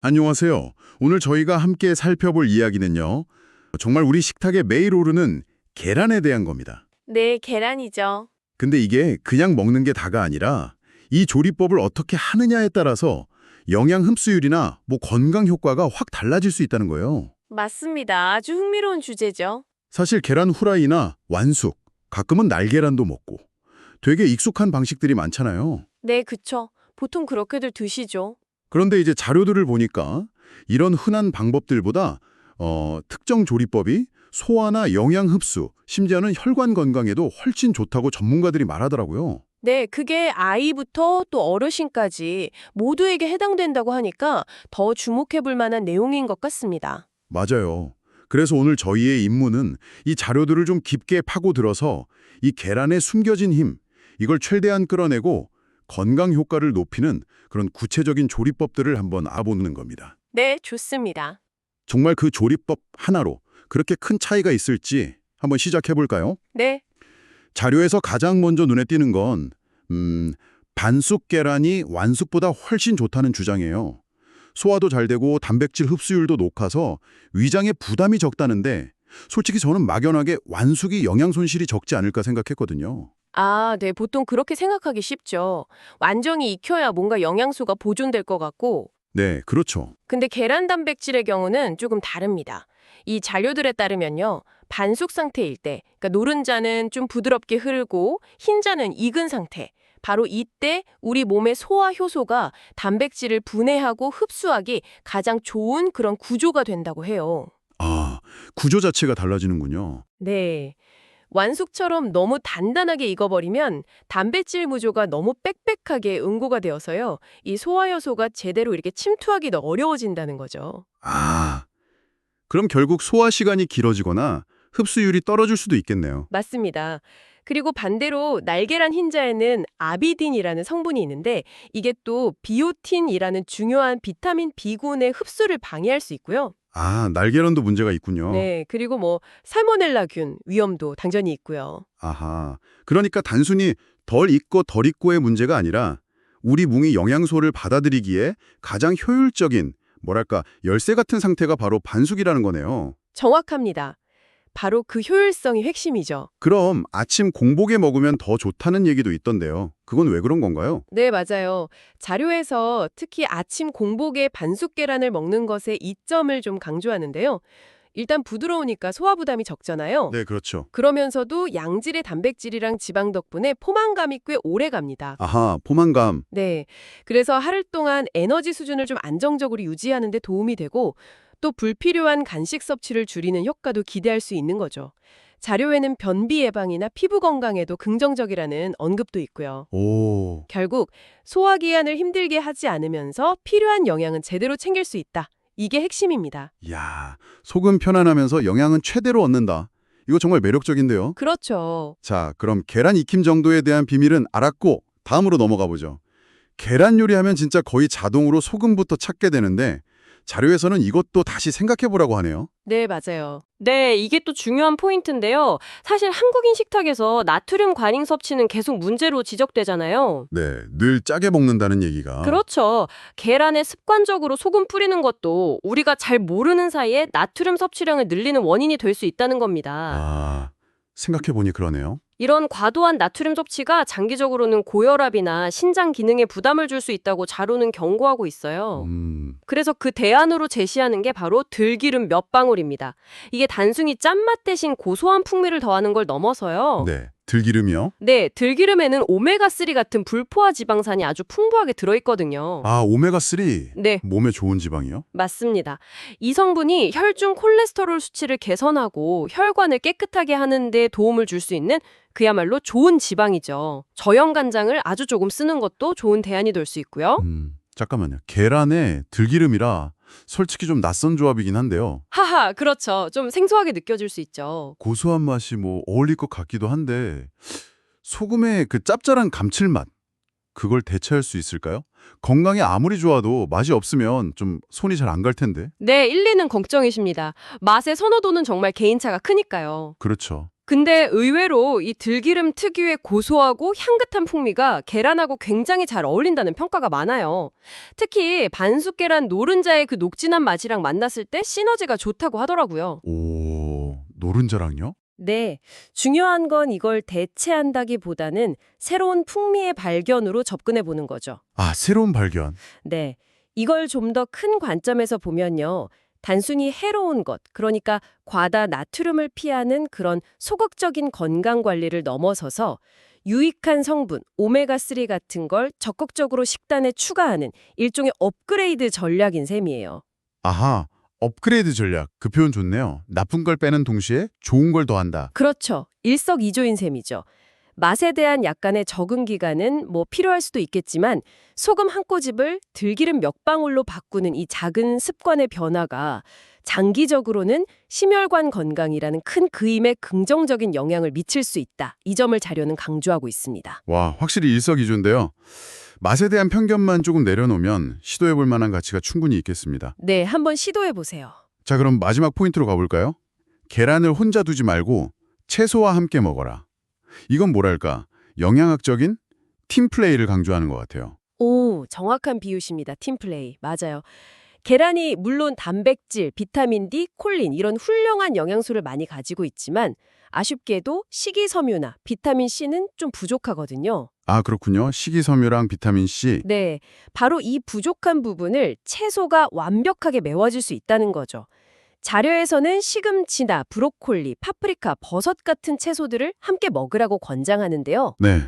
안녕하세요. 오늘 저희가 함께 살펴볼 이야기는요. 정말 우리 식탁에 매일 오르는 계란에 대한 겁니다. 네, 계란이죠. 근데 이게 그냥 먹는 게 다가 아니라 이 조리법을 어떻게 하느냐에 따라서 영양 흡수율이나 건강 효과가 확 달라질 수 있다는 거예요. 맞습니다. 아주 흥미로운 주제죠. 사실 계란 후라이나 완숙, 가끔은 날계란도 먹고 되게 익숙한 방식들이 많잖아요. 네, 그쵸. 보통 그렇게들 드시죠. 그런데 이제 자료들을 보니까 이런 흔한 방법들보다 특정 조리법이 소화나 영양 흡수, 심지어는 혈관 건강에도 훨씬 좋다고 전문가들이 말하더라고요. 네, 그게 아이부터 또 어르신까지 모두에게 해당된다고 하니까 더 주목해 볼 만한 내용인 것 같습니다. 맞아요. 그래서 오늘 저희의 임무는 이 자료들을 좀 깊게 파고들어서 이 계란에 숨겨진 힘, 이걸 최대한 끌어내고 건강 효과를 높이는 그런 구체적인 조리법들을 한번 알아보는 겁니다. 네, 좋습니다. 정말 그 조리법 하나로 그렇게 큰 차이가 있을지 한번 시작해 볼까요? 네, 자료에서 가장 먼저 눈에 띄는 건 반숙 계란이 완숙보다 훨씬 좋다는 주장이에요. 소화도 잘 되고 단백질 흡수율도 높아서 위장에 부담이 적다는데 솔직히 저는 막연하게 완숙이 영양 손실이 적지 않을까 생각했거든요. 아, 네, 보통 그렇게 생각하기 쉽죠. 완전히 익혀야 뭔가 영양소가 보존될 것 같고, 네, 그렇죠. 근데 계란 단백질의 경우는 조금 다릅니다. 이 자료들에 따르면요. 반숙 상태일 때, 그러니까 노른자는 좀 부드럽게 흐르고 흰자는 익은 상태. 바로 이때 우리 몸의 소화 효소가 단백질을 분해하고 흡수하기 가장 좋은 그런 구조가 된다고 해요. 아, 구조 자체가 달라지는군요. 네. 완숙처럼 너무 단단하게 익어버리면 단백질 구조가 너무 빽빽하게 응고가 되어서요. 이 소화 효소가 제대로 이렇게 침투하기도 어려워진다는 거죠. 아, 그럼 결국 소화 시간이 길어지거나 흡수율이 떨어질 수도 있겠네요. 맞습니다. 그리고 반대로 날계란 흰자에는 아비딘이라는 성분이 있는데 이게 또 비오틴이라는 중요한 비타민 B군의 흡수를 방해할 수 있고요. 아, 날계란도 문제가 있군요. 네, 그리고 뭐 살모넬라균 위험도 당연히 있고요. 아하. 그러니까 단순히 덜 익고 덜 익고의 문제가 아니라 우리 몸이 영양소를 받아들이기에 가장 효율적인, 열쇠 같은 상태가 바로 반숙이라는 거네요. 정확합니다. 바로 그 효율성이 핵심이죠. 그럼 아침 공복에 먹으면 더 좋다는 얘기도 있던데요. 그건 왜 그런 건가요? 네, 맞아요. 자료에서 특히 아침 공복에 반숙 계란을 먹는 것의 이점을 좀 강조하는데요. 일단 부드러우니까 소화 부담이 적잖아요. 네, 그렇죠. 그러면서도 양질의 단백질이랑 지방 덕분에 포만감이 꽤 오래 갑니다. 아하, 포만감. 네. 그래서 하루 동안 에너지 수준을 좀 안정적으로 유지하는 데 도움이 되고 또 불필요한 간식 섭취를 줄이는 효과도 기대할 수 있는 거죠. 자료에는 변비 예방이나 피부 건강에도 긍정적이라는 언급도 있고요. 오, 결국 소화기관을 힘들게 하지 않으면서 필요한 영양은 제대로 챙길 수 있다. 이게 핵심입니다. 야, 속은 편안하면서 영양은 최대로 얻는다. 이거 정말 매력적인데요. 그렇죠. 자, 그럼 계란 익힘 정도에 대한 비밀은 알았고 다음으로 넘어가 보죠. 계란 요리하면 진짜 거의 자동으로 소금부터 찾게 되는데 자료에서는 이것도 다시 생각해 보라고 하네요. 네, 맞아요. 네, 이게 또 중요한 포인트인데요. 사실 한국인 식탁에서 나트륨 과잉 섭취는 계속 문제로 지적되잖아요. 네, 늘 짜게 먹는다는 얘기가. 그렇죠. 계란에 습관적으로 소금 뿌리는 것도 우리가 잘 모르는 사이에 나트륨 섭취량을 늘리는 원인이 될 수 있다는 겁니다. 아, 생각해 보니 그러네요. 이런 과도한 나트륨 섭취가 장기적으로는 고혈압이나 신장 기능에 부담을 줄 수 있다고 자료는 경고하고 있어요. 그래서 그 대안으로 제시하는 게 바로 들기름 몇 방울입니다. 이게 단순히 짠맛 대신 고소한 풍미를 더하는 걸 넘어서요. 네, 들기름이요? 네, 들기름에는 오메가3 같은 불포화 지방산이 아주 풍부하게 들어있거든요. 아, 오메가3. 네, 몸에 좋은 지방이요? 맞습니다. 이 성분이 혈중 콜레스테롤 수치를 개선하고 혈관을 깨끗하게 하는 데 도움을 줄 수 있는 그야말로 좋은 지방이죠. 저염 간장을 아주 조금 쓰는 것도 좋은 대안이 될 수 있고요. 잠깐만요. 계란에 들기름이라 솔직히 좀 낯선 조합이긴 한데요. 하하, 그렇죠. 좀 생소하게 느껴질 수 있죠. 고소한 맛이 어울릴 것 같기도 한데 소금의 그 짭짤한 감칠맛 그걸 대체할 수 있을까요? 건강에 아무리 좋아도 맛이 없으면 좀 손이 잘 안 갈 텐데. 네, 1, 2는 걱정이십니다. 맛의 선호도는 정말 개인차가 크니까요. 그렇죠. 근데 의외로 이 들기름 특유의 고소하고 향긋한 풍미가 계란하고 굉장히 잘 어울린다는 평가가 많아요. 특히 반숙 계란 노른자의 그 녹진한 맛이랑 만났을 때 시너지가 좋다고 하더라고요. 오, 노른자랑요? 네, 중요한 건 이걸 대체한다기보다는 새로운 풍미의 발견으로 접근해 보는 거죠. 아, 새로운 발견. 네, 이걸 좀 더 큰 관점에서 보면요. 단순히 해로운 것, 그러니까 과다 나트륨을 피하는 그런 소극적인 건강 관리를 넘어서서 유익한 성분, 오메가3 같은 걸 적극적으로 식단에 추가하는 일종의 업그레이드 전략인 셈이에요. 아하, 업그레이드 전략. 그 표현 좋네요. 나쁜 걸 빼는 동시에 좋은 걸 더한다. 그렇죠. 일석이조인 셈이죠. 맛에 대한 약간의 적응 기간은 뭐 필요할 수도 있겠지만 소금 한 꼬집을 들기름 몇 방울로 바꾸는 이 작은 습관의 변화가 장기적으로는 심혈관 건강이라는 큰 그림에 긍정적인 영향을 미칠 수 있다. 이 점을 자료는 강조하고 있습니다. 와, 확실히 일석이조인데요. 맛에 대한 편견만 조금 내려놓으면 시도해볼 만한 가치가 충분히 있겠습니다. 네, 한번 시도해 보세요. 자, 그럼 마지막 포인트로 가볼까요? 계란을 혼자 두지 말고 채소와 함께 먹어라. 이건 뭐랄까, 영양학적인 팀플레이를 강조하는 것 같아요. 오, 정확한 비유십니다. 팀플레이. 맞아요. 계란이 물론 단백질, 비타민 D, 콜린 이런 훌륭한 영양소를 많이 가지고 있지만 아쉽게도 식이섬유나 비타민 C는 좀 부족하거든요. 아, 그렇군요. 식이섬유랑 비타민C. 네, 바로 이 부족한 부분을 채소가 완벽하게 메워줄 수 있다는 거죠. 자료에서는 시금치나 브로콜리, 파프리카, 버섯 같은 채소들을 함께 먹으라고 권장하는데요. 네.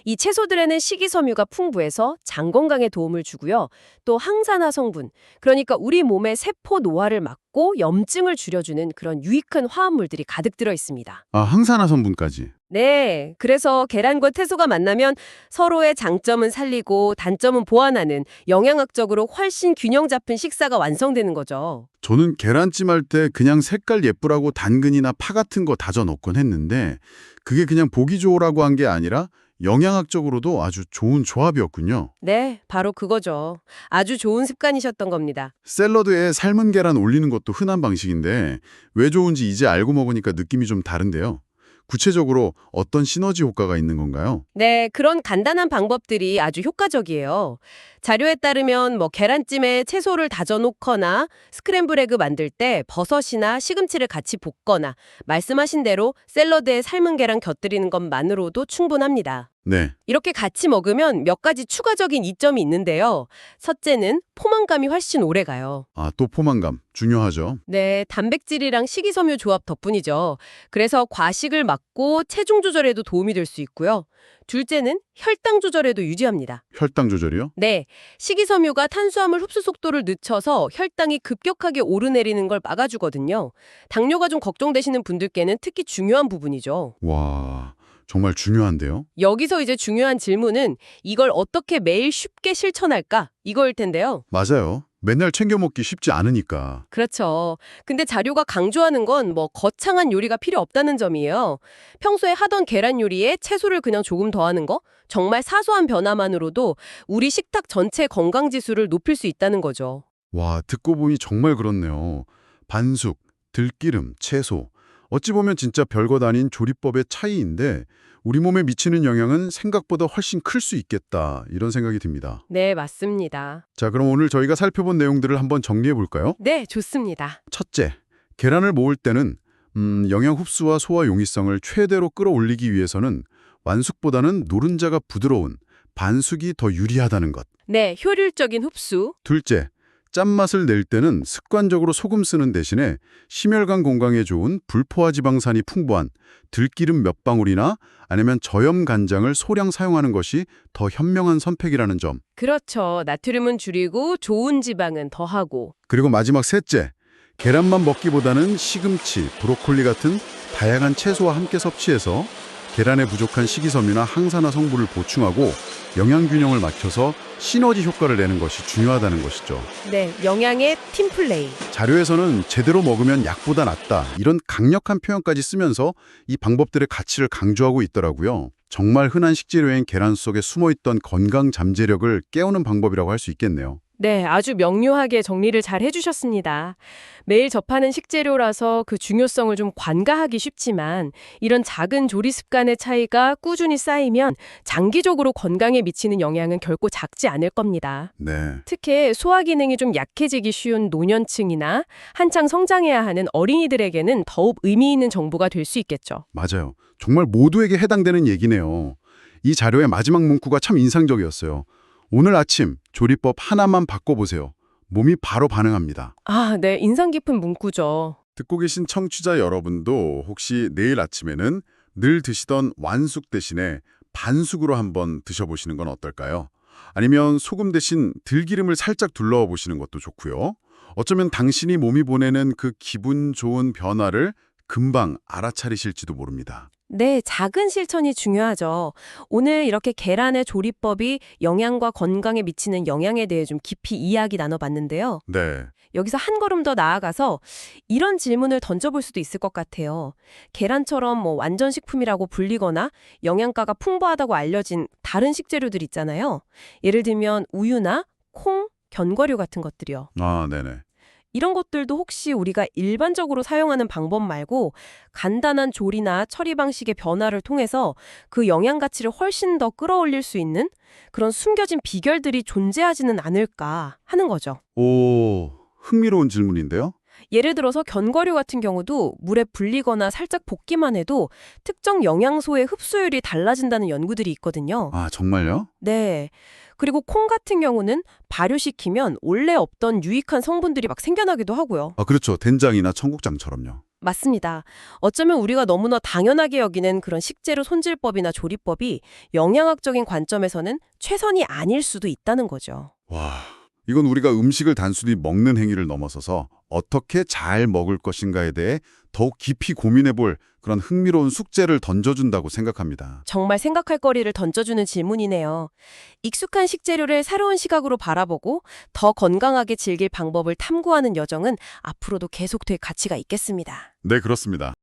이 채소들에는 식이섬유가 풍부해서 장 건강에 도움을 주고요. 또 항산화 성분, 그러니까 우리 몸의 세포 노화를 막고 염증을 줄여주는 그런 유익한 화합물들이 가득 들어 있습니다. 아, 항산화 성분까지. 네, 그래서 계란과 채소가 만나면 서로의 장점은 살리고 단점은 보완하는 영양학적으로 훨씬 균형 잡힌 식사가 완성되는 거죠. 저는 계란찜 할 때 그냥 색깔 예쁘라고 당근이나 파 같은 거 다져 넣곤 했는데 그게 그냥 보기 좋으라고 한 게 아니라 영양학적으로도 아주 좋은 조합이었군요. 네, 바로 그거죠. 아주 좋은 습관이셨던 겁니다. 샐러드에 삶은 계란 올리는 것도 흔한 방식인데 왜 좋은지 이제 알고 먹으니까 느낌이 좀 다른데요. 구체적으로 어떤 시너지 효과가 있는 건가요? 네, 그런 간단한 방법들이 아주 효과적이에요. 자료에 따르면 계란찜에 채소를 다져 놓거나 스크램블 에그 만들 때 버섯이나 시금치를 같이 볶거나 말씀하신 대로 샐러드에 삶은 계란 곁들이는 것만으로도 충분합니다. 네. 이렇게 같이 먹으면 몇 가지 추가적인 이점이 있는데요. 첫째는 포만감이 훨씬 오래 가요. 아, 또 포만감. 중요하죠. 네, 단백질이랑 식이섬유 조합 덕분이죠. 그래서 과식을 막고 체중 조절에도 도움이 될 수 있고요. 둘째는 혈당 조절에도 유지합니다. 혈당 조절이요? 네, 식이섬유가 탄수화물 흡수 속도를 늦춰서 혈당이 급격하게 오르내리는 걸 막아주거든요. 당뇨가 좀 걱정되시는 분들께는 특히 중요한 부분이죠. 와, 정말 중요한데요? 여기서 이제 중요한 질문은 이걸 어떻게 매일 쉽게 실천할까? 이거일 텐데요. 맞아요. 맨날 챙겨 먹기 쉽지 않으니까. 그렇죠. 근데 자료가 강조하는 건 거창한 요리가 필요 없다는 점이에요. 평소에 하던 계란 요리에 채소를 그냥 조금 더하는 거? 정말 사소한 변화만으로도 우리 식탁 전체 건강 지수를 높일 수 있다는 거죠. 와, 듣고 보니 정말 그렇네요. 반숙, 들기름, 채소. 어찌 보면 진짜 별것 아닌 조리법의 차이인데 우리 몸에 미치는 영향은 생각보다 훨씬 클 수 있겠다 이런 생각이 듭니다. 네, 맞습니다. 자, 그럼 오늘 저희가 살펴본 내용들을 한번 정리해 볼까요? 네, 좋습니다. 첫째, 계란을 모을 때는 영양 흡수와 소화 용이성을 최대로 끌어올리기 위해서는 완숙보다는 노른자가 부드러운 반숙이 더 유리하다는 것. 네, 효율적인 흡수. 둘째, 짠맛을 낼 때는 습관적으로 소금 쓰는 대신에 심혈관 건강에 좋은 불포화 지방산이 풍부한 들기름 몇 방울이나 아니면 저염 간장을 소량 사용하는 것이 더 현명한 선택이라는 점. 그렇죠. 나트륨은 줄이고 좋은 지방은 더하고. 그리고 마지막 셋째, 계란만 먹기보다는 시금치, 브로콜리 같은 다양한 채소와 함께 섭취해서 계란에 부족한 식이섬유나 항산화 성분을 보충하고 영양균형을 맞춰서 시너지 효과를 내는 것이 중요하다는 것이죠. 네, 영양의 팀플레이. 자료에서는 제대로 먹으면 약보다 낫다 이런 강력한 표현까지 쓰면서 이 방법들의 가치를 강조하고 있더라고요. 정말 흔한 식재료인 계란 속에 숨어있던 건강 잠재력을 깨우는 방법이라고 할 수 있겠네요. 네, 아주 명료하게 정리를 잘 해주셨습니다. 매일 접하는 식재료라서 그 중요성을 좀 관가하기 쉽지만 이런 작은 조리 습관의 차이가 꾸준히 쌓이면 장기적으로 건강에 미치는 영향은 결코 작지 않을 겁니다. 네. 특히 소화 기능이 좀 약해지기 쉬운 노년층이나 한창 성장해야 하는 어린이들에게는 더욱 의미 있는 정보가 될 수 있겠죠. 맞아요. 정말 모두에게 해당되는 얘기네요. 이 자료의 마지막 문구가 참 인상적이었어요. 오늘 아침 조리법 하나만 바꿔보세요. 몸이 바로 반응합니다. 아, 네, 인상 깊은 문구죠. 듣고 계신 청취자 여러분도 혹시 내일 아침에는 늘 드시던 완숙 대신에 반숙으로 한번 드셔보시는 건 어떨까요? 아니면 소금 대신 들기름을 살짝 둘러어 보시는 것도 좋고요. 어쩌면 당신이 몸이 보내는 그 기분 좋은 변화를 금방 알아차리실지도 모릅니다. 네, 작은 실천이 중요하죠. 오늘 이렇게 계란의 조리법이 영양과 건강에 미치는 영향에 대해 좀 깊이 이야기 나눠봤는데요. 네. 여기서 한 걸음 더 나아가서 이런 질문을 던져볼 수도 있을 것 같아요. 계란처럼 뭐 완전 식품이라고 불리거나 영양가가 풍부하다고 알려진 다른 식재료들 있잖아요. 예를 들면 우유나 콩, 견과류 같은 것들이요. 아, 네네. 이런 것들도 혹시 우리가 일반적으로 사용하는 방법 말고 간단한 조리나 처리 방식의 변화를 통해서 그 영양 가치를 훨씬 더 끌어올릴 수 있는 그런 숨겨진 비결들이 존재하지는 않을까 하는 거죠. 오, 흥미로운 질문인데요. 예를 들어서 견과류 같은 경우도 물에 불리거나 살짝 볶기만 해도 특정 영양소의 흡수율이 달라진다는 연구들이 있거든요. 아, 정말요? 네. 그리고 콩 같은 경우는 발효시키면 원래 없던 유익한 성분들이 막 생겨나기도 하고요. 아, 그렇죠. 된장이나 청국장처럼요. 맞습니다. 어쩌면 우리가 너무나 당연하게 여기는 그런 식재료 손질법이나 조리법이 영양학적인 관점에서는 최선이 아닐 수도 있다는 거죠. 와, 이건 우리가 음식을 단순히 먹는 행위를 넘어서서 어떻게 잘 먹을 것인가에 대해 더욱 깊이 고민해볼 그런 흥미로운 숙제를 던져준다고 생각합니다. 정말 생각할 거리를 던져주는 질문이네요. 익숙한 식재료를 새로운 시각으로 바라보고 더 건강하게 즐길 방법을 탐구하는 여정은 앞으로도 계속될 가치가 있겠습니다. 네, 그렇습니다.